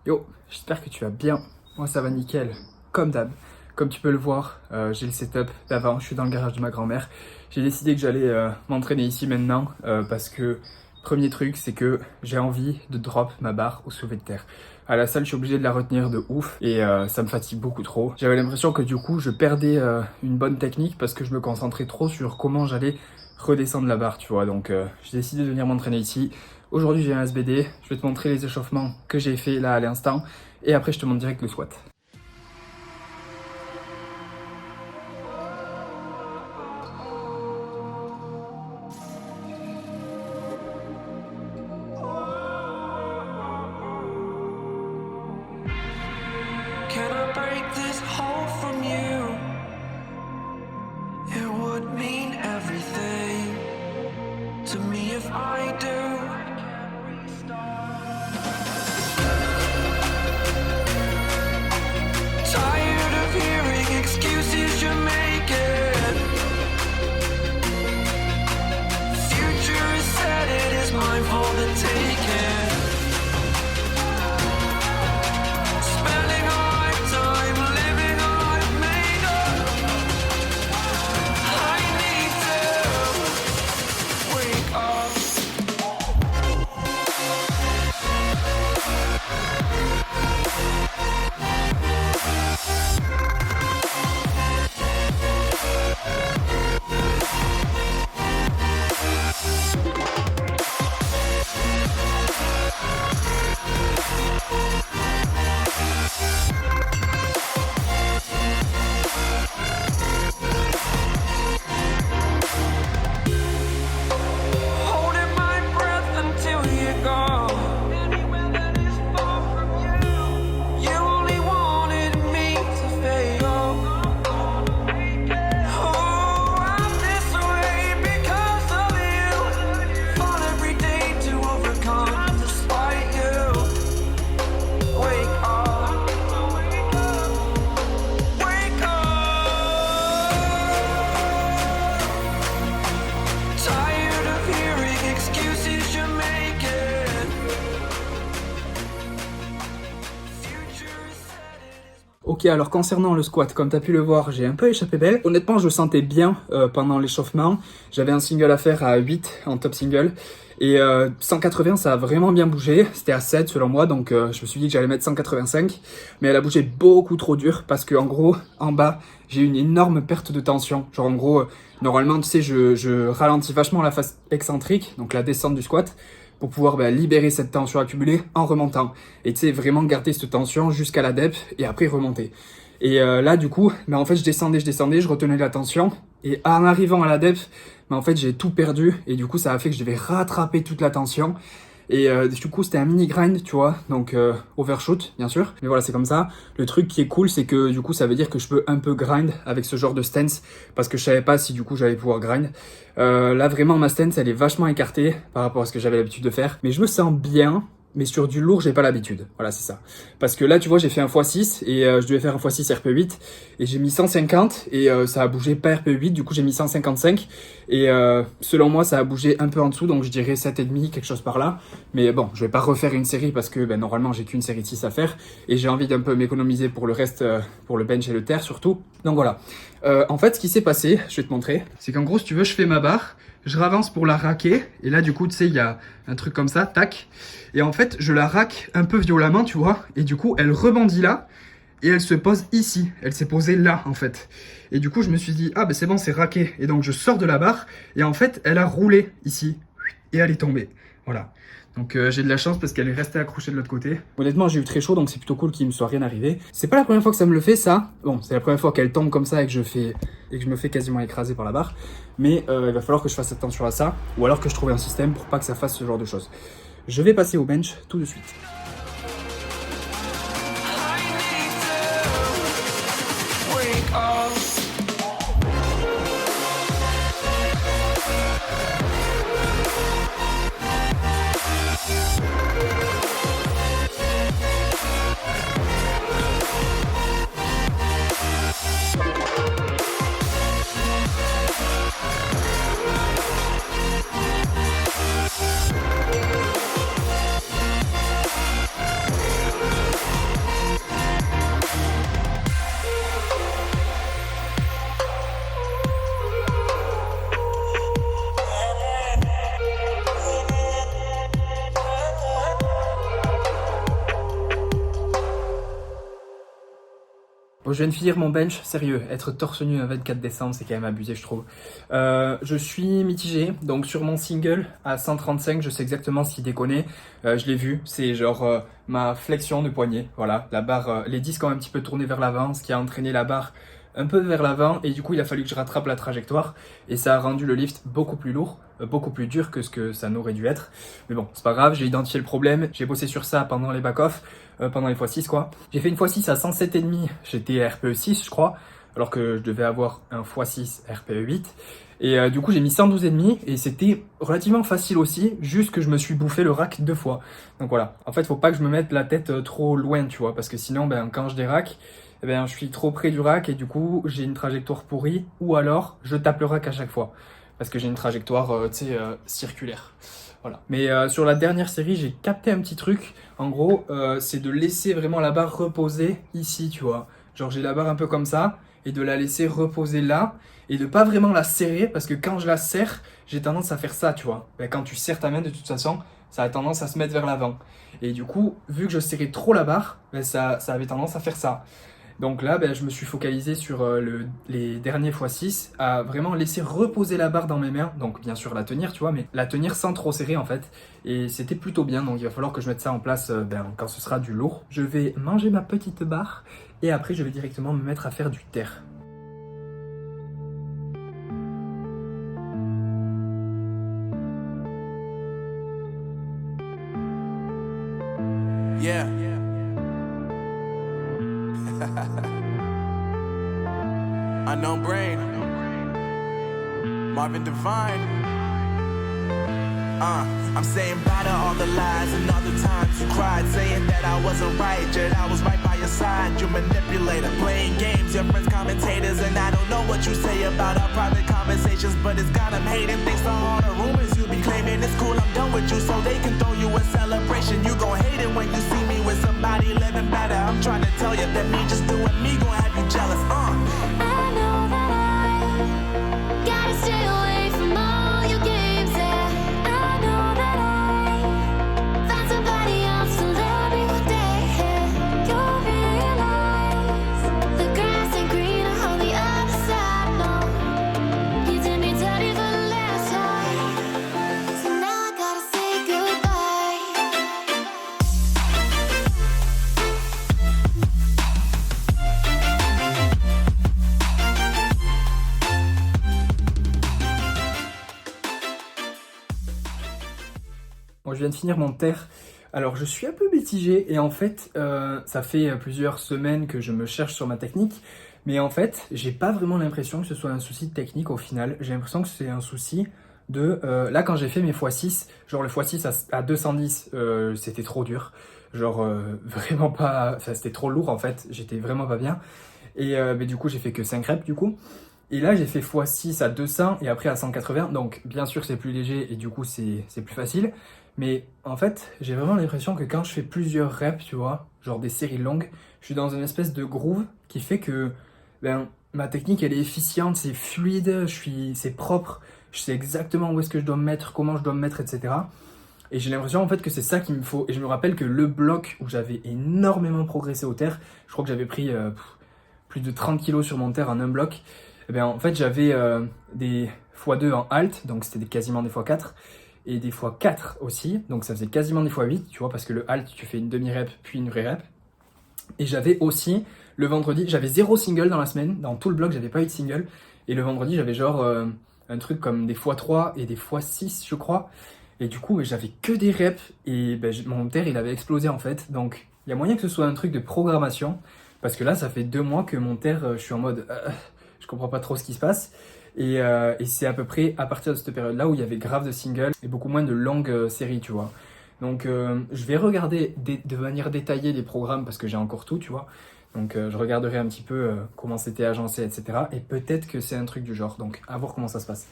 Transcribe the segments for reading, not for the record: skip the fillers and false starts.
Yo, j'espère que tu vas bien. Moi ça va nickel, comme d'hab. Comme tu peux le voir, j'ai le setup d'avant, je suis dans le garage de ma grand-mère. J'ai décidé que j'allais m'entraîner ici maintenant parce que premier truc c'est que j'ai envie de drop ma barre au soulevé de terre. À la salle je suis obligé de la retenir de ouf et ça me fatigue beaucoup trop. J'avais l'impression que du coup je perdais une bonne technique parce que je me concentrais trop sur comment j'allais redescendre la barre, tu vois. Donc j'ai décidé de venir m'entraîner ici. Aujourd'hui j'ai un SBD, je vais te montrer les échauffements que j'ai fait là à l'instant et après je te montre direct le squat. Can I break this hold from you? It would mean everything to me if I do. Tired of hearing excuses you're making. Future is set, it is mine for the taking. Spending all my time living all I've made up. I need to wake up. Holding my breath until you're gone. Anywhere that is far from you. You only wanted me to fail. Oh, I'm this way because of you. Fall every day to overcome despite you. Wake up. Wake up. Tired of hearing excuses you're making. Future is set, it is. Ok, alors concernant le squat, comme tu as pu le voir, j'ai un peu échappé belle. Honnêtement, je sentais bien pendant l'échauffement. J'avais un single à faire à 8 en top single. Et 180, ça a vraiment bien bougé. C'était à 7 selon moi, donc je me suis dit que j'allais mettre 185. Mais elle a bougé beaucoup trop dur parce que en gros, en bas, j'ai eu une énorme perte de tension. Genre en gros, normalement, tu sais, je ralentis vachement la face excentrique, donc la descente du squat, pour pouvoir libérer cette tension accumulée en remontant. Et tu sais, vraiment garder cette tension jusqu'à la dep et après remonter. Et là, du coup, en fait, je descendais, je retenais la tension. Et en arrivant à la dep, en fait, j'ai tout perdu. Et du coup, ça a fait que je devais rattraper toute la tension. Et du coup, c'était un mini grind, tu vois. Donc, overshoot, bien sûr. Mais voilà, c'est comme ça. Le truc qui est cool, c'est que du coup, ça veut dire que je peux un peu grind avec ce genre de stance. Parce que je savais pas si du coup, j'allais pouvoir grind. Là, vraiment, ma stance, elle est vachement écartée par rapport à ce que j'avais l'habitude de faire. Mais je me sens bien. Mais sur du lourd, j'ai pas l'habitude. Voilà, c'est ça. Parce que là, tu vois, j'ai fait un x6 et je devais faire un x6 RP8 et j'ai mis 150 et ça a bougé pas RP8, du coup j'ai mis 155 et selon moi, ça a bougé un peu en dessous, donc je dirais 7,5, quelque chose par là. Mais bon, je vais pas refaire une série parce que normalement, j'ai qu'une série de 6 à faire et j'ai envie d'un peu m'économiser pour le reste, pour le bench et le terre surtout. Donc voilà. En fait, ce qui s'est passé, je vais te montrer, c'est qu'en gros, si tu veux, je fais ma barre. Je ravance pour la raquer et là du coup tu sais il y a un truc comme ça, tac, et en fait je la raque un peu violemment, tu vois, et du coup elle rebondit là et elle se pose ici, elle s'est posée là en fait, et du coup je me suis dit ah ben c'est bon, c'est raqué, et donc je sors de la barre et en fait elle a roulé ici et elle est tombée, voilà. Donc j'ai de la chance parce qu'elle est restée accrochée de l'autre côté. Honnêtement, j'ai eu très chaud, donc c'est plutôt cool qu'il me soit rien arrivé. C'est pas la première fois que ça me le fait, ça. Bon, c'est la première fois qu'elle tombe comme ça et que je me fais quasiment écraser par la barre. Mais il va falloir que je fasse attention à ça, ou alors que je trouve un système pour pas que ça fasse ce genre de choses. Je vais passer au bench tout de suite. I need to wake up. Bon, je viens de finir mon bench, sérieux, être torse nu un 24 décembre, c'est quand même abusé, je trouve. Je suis mitigé, donc sur mon single à 135, je sais exactement ce qui déconne. Je l'ai vu, c'est genre ma flexion de poignet, voilà, la barre, les disques ont un petit peu tourné vers l'avant, ce qui a entraîné la barre un peu vers l'avant, et du coup il a fallu que je rattrape la trajectoire, et ça a rendu le lift beaucoup plus lourd, beaucoup plus dur que ce que ça n'aurait dû être. Mais bon, c'est pas grave, j'ai identifié le problème, j'ai bossé sur ça pendant les back-off, pendant les x6 quoi. J'ai fait une x6 à 107,5, j'étais RPE 6 je crois, alors que je devais avoir un x6 RPE 8. Et du coup j'ai mis 112,5 et c'était relativement facile aussi, juste que je me suis bouffé le rack 2 fois. Donc voilà, en fait faut pas que je me mette la tête trop loin tu vois, parce que sinon ben, quand je déraque, eh ben, je suis trop près du rack et du coup j'ai une trajectoire pourrie, ou alors je tape le rack à chaque fois, parce que j'ai une trajectoire circulaire. Voilà. Mais sur la dernière série, j'ai capté un petit truc. En gros, c'est de laisser vraiment la barre reposer ici, tu vois. Genre j'ai la barre un peu comme ça, et de la laisser reposer là, et de pas vraiment la serrer, parce que quand je la serre, j'ai tendance à faire ça, tu vois. Ben, quand tu serres ta main, de toute façon, ça a tendance à se mettre vers l'avant. Et du coup, vu que je serrais trop la barre, ben, ça avait tendance à faire ça. Donc là, ben, je me suis focalisé sur les derniers x6, à vraiment laisser reposer la barre dans mes mains. Donc bien sûr la tenir, tu vois, mais la tenir sans trop serrer en fait. Et c'était plutôt bien, donc il va falloir que je mette ça en place quand ce sera du lourd. Je vais manger ma petite barre et après je vais directement me mettre à faire du terre. Yeah. Unknown Brain, Marvin Devine. I'm saying bye to all the lies and all the times you cried, saying that I wasn't right, yet I was right by your side. You manipulator, playing games, your friends commentators, and I don't know what you say about our private conversations, but it's got them hating. Thanks to all the rumors you be claiming, it's cool, I'm done with you, so they can throw you a celebration. You gon' hate it when you see me with somebody living better. I'm trying to tell you that me just doing me gon' have you jealous. I know that I gotta stay away from all your games. Yeah, I know that I found somebody else to love me one day. Yeah, you'll realize the grass ain't greener on the other side. No, you did me dirty for the last time, so now I gotta say goodbye. Bon, je viens de finir mon terre. Alors je suis un peu mitigé et en fait ça fait plusieurs semaines que je me cherche sur ma technique, mais en fait j'ai pas vraiment l'impression que ce soit un souci de technique au final. J'ai l'impression que c'est un souci de là quand j'ai fait mes x6, genre le x6 à 210 c'était trop dur, genre vraiment pas, enfin c'était trop lourd en fait, j'étais vraiment pas bien et mais du coup j'ai fait que 5 reps du coup. Et là, j'ai fait x6 à 200 et après à 180. Donc, bien sûr, c'est plus léger et du coup, c'est plus facile. Mais en fait, j'ai vraiment l'impression que quand je fais plusieurs reps, tu vois, genre des séries longues, je suis dans une espèce de groove qui fait que ben, ma technique, elle est efficiente, c'est fluide, c'est propre. Je sais exactement où est-ce que je dois me mettre, comment je dois me mettre, etc. Et j'ai l'impression en fait que c'est ça qu'il me faut. Et je me rappelle que le bloc où j'avais énormément progressé au terre, je crois que j'avais pris plus de 30 kilos sur mon terre en un bloc. Eh bien, en fait, j'avais des x2 en halt, donc c'était quasiment des x4, et des x4 aussi, donc ça faisait quasiment des x8, tu vois, parce que le halt, tu fais une demi-rep, puis une vraie rep. Et j'avais aussi, le vendredi, j'avais 0 single dans la semaine, dans tout le bloc, j'avais pas eu de single, et le vendredi, j'avais genre un truc comme des x3 et des x6, je crois, et du coup, j'avais que des reps, et ben, mon terre, il avait explosé en fait, donc il y a moyen que ce soit un truc de programmation, parce que là, ça fait 2 mois que mon terre, je suis en mode... je comprends pas trop ce qui se passe et c'est à peu près à partir de cette période là où il y avait grave de singles et beaucoup moins de longues séries, tu vois. Donc je vais regarder de manière détaillée les programmes parce que j'ai encore tout, tu vois. Donc je regarderai un petit peu comment c'était agencé, etc. Et peut-être que c'est un truc du genre, donc à voir comment ça se passe.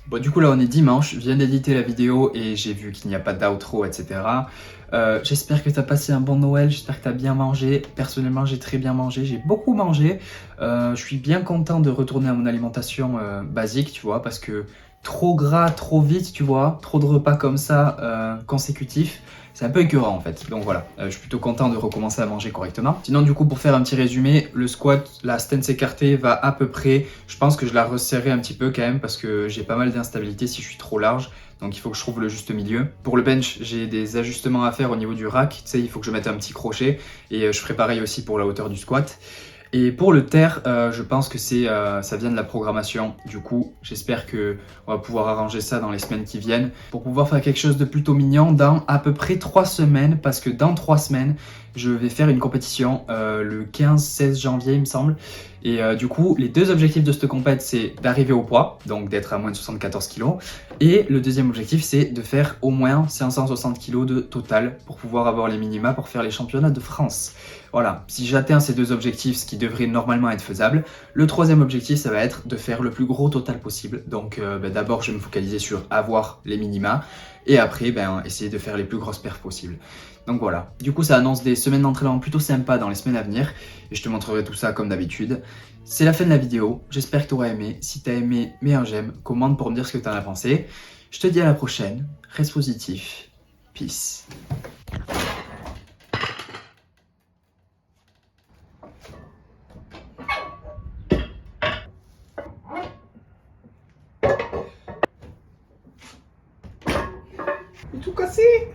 Bon, du coup là on est dimanche, je viens d'éditer la vidéo et j'ai vu qu'il n'y a pas d'outro, etc. J'espère que tu as passé un bon Noël, j'espère que tu as bien mangé. Personnellement j'ai très bien mangé, j'ai beaucoup mangé. Je suis bien content de retourner à mon alimentation basique, tu vois, parce que trop gras, trop vite, tu vois, trop de repas comme ça consécutifs, c'est un peu écœurant en fait. Donc voilà, je suis plutôt content de recommencer à manger correctement. Sinon du coup, pour faire un petit résumé, le squat, la stance écartée va à peu près, je pense que je la resserrerai un petit peu quand même parce que j'ai pas mal d'instabilité si je suis trop large. Donc il faut que je trouve le juste milieu. Pour le bench, j'ai des ajustements à faire au niveau du rack. Tu sais, il faut que je mette un petit crochet et je ferai pareil aussi pour la hauteur du squat. Et pour le terre, je pense que ça vient de la programmation. Du coup, j'espère que on va pouvoir arranger ça dans les semaines qui viennent pour pouvoir faire quelque chose de plutôt mignon dans à peu près 3 semaines. Parce que dans 3 semaines, je vais faire une compétition le 15-16 janvier, il me semble. Et du coup, les deux objectifs de cette compète, c'est d'arriver au poids, donc d'être à moins de 74 kg. Et le deuxième objectif, c'est de faire au moins 560 kg de total pour pouvoir avoir les minima pour faire les championnats de France. Voilà, si j'atteins ces deux objectifs, ce qui devrait normalement être faisable, le troisième objectif, ça va être de faire le plus gros total possible. Donc d'abord, je vais me focaliser sur avoir les minima et après, essayer de faire les plus grosses perfs possibles. Donc voilà, du coup ça annonce des semaines d'entraînement plutôt sympas dans les semaines à venir et je te montrerai tout ça comme d'habitude. C'est la fin de la vidéo, j'espère que tu auras aimé. Si tu as aimé, mets un j'aime, commente pour me dire ce que tu en as pensé. Je te dis à la prochaine, reste positif, peace. Tout cassé.